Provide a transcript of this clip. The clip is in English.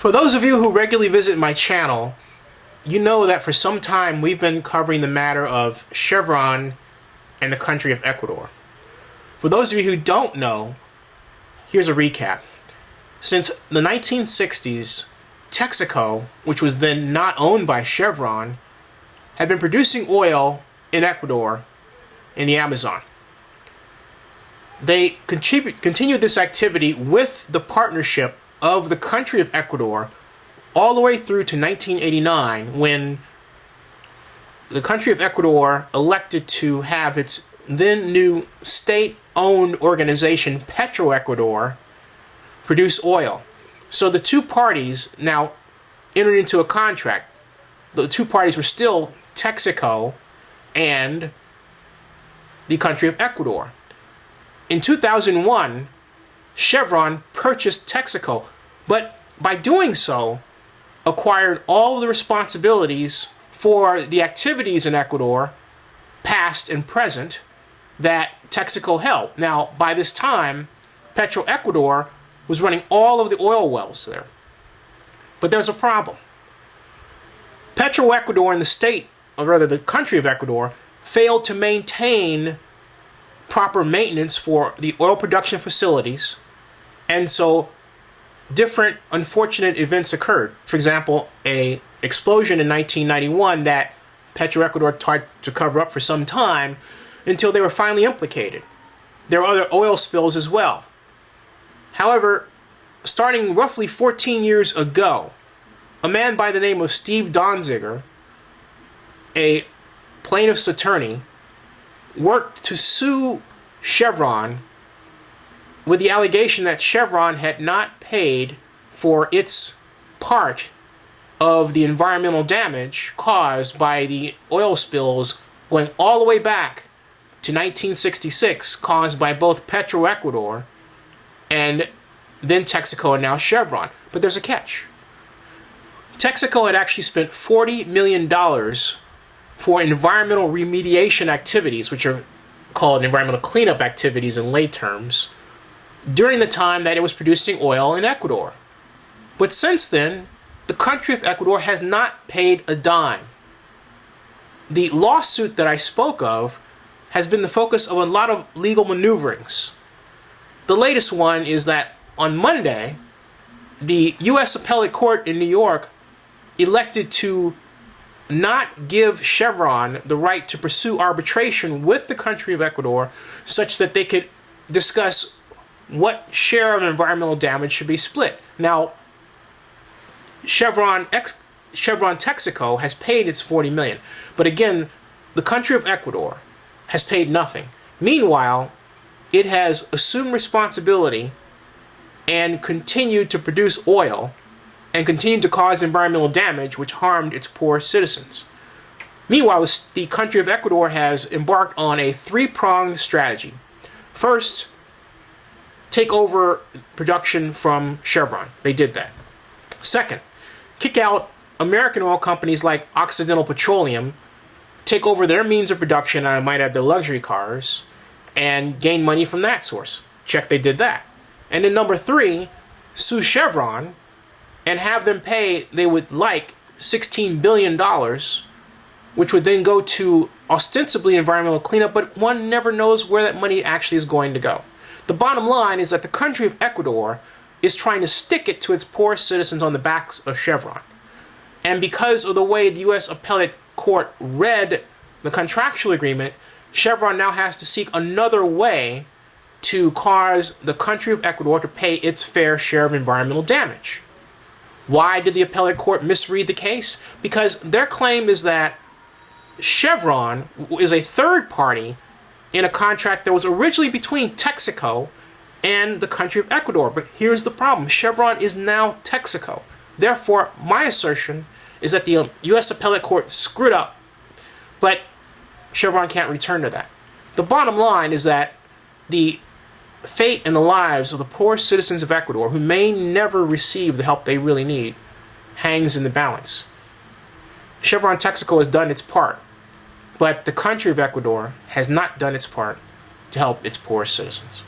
For those of you who regularly visit my channel, you know that for some time we've been covering the matter of Chevron and the country of Ecuador. For those of you who don't know, here's a recap. Since the 1960s, Texaco, which was then not owned by Chevron, had been producing oil in Ecuador in the Amazon. They continued this activity with the partnership of the country of Ecuador all the way through to 1989, when the country of Ecuador elected to have its then new state-owned organization, Petroecuador, produce oil. So the two parties now entered into a contract. The two parties were still Texaco and the country of Ecuador. In 2001, Chevron purchased Texaco, but by doing so, acquired all of the responsibilities for the activities in Ecuador, past and present, that Texaco held. Now, by this time, Petroecuador was running all of the oil wells there. But there's a problem. Petroecuador and the state, or rather the country of Ecuador, failed to maintain proper maintenance for the oil production facilities, and so different unfortunate events occurred. For example, an explosion in 1991 that Petroecuador tried to cover up for some time until they were finally implicated. There were other oil spills as well. However, starting roughly 14 years ago, a man by the name of Steve Donziger, a plaintiff's attorney, worked to sue Chevron with the allegation that Chevron had not paid for its part of the environmental damage caused by the oil spills going all the way back to 1966, caused by both Petroecuador and then Texaco and now Chevron. But there's a catch. Texaco had actually spent $40 million for environmental remediation activities, which are called environmental cleanup activities in lay terms, during the time that it was producing oil in Ecuador. But since then, the country of Ecuador has not paid a dime. The lawsuit that I spoke of has been the focus of a lot of legal maneuverings. The latest one is that on Monday, the U.S. Appellate Court in New York elected to not give Chevron the right to pursue arbitration with the country of Ecuador, such that they could discuss what share of environmental damage should be split. Now, Chevron Texaco has paid its $40 million, but again, the country of Ecuador has paid nothing. Meanwhile, it has assumed responsibility and continued to produce oil and continued to cause environmental damage which harmed its poor citizens. Meanwhile, the country of Ecuador has embarked on a three-pronged strategy. First, take over production from Chevron. They did that. Second, kick out American oil companies like Occidental Petroleum, take over their means of production, and I might add their luxury cars, and gain money from that source. Check, they did that. And then number three, sue Chevron and have them pay, they would like, $16 billion, which would then go to ostensibly environmental cleanup, but one never knows where that money actually is going to go. The bottom line is that the country of Ecuador is trying to stick it to its poor citizens on the backs of Chevron. And because of the way the U.S. Appellate Court read the contractual agreement, Chevron now has to seek another way to cause the country of Ecuador to pay its fair share of environmental damage. Why did the appellate court misread the case? Because their claim is that Chevron is a third party in a contract that was originally between Texaco and the country of Ecuador. But here's the problem. Chevron is now Texaco. Therefore, my assertion is that the U.S. Appellate Court screwed up, but Chevron can't return to that. The bottom line is that the fate and the lives of the poor citizens of Ecuador, who may never receive the help they really need, hangs in the balance. Chevron Texaco has done its part, but the country of Ecuador has not done its part to help its poor citizens.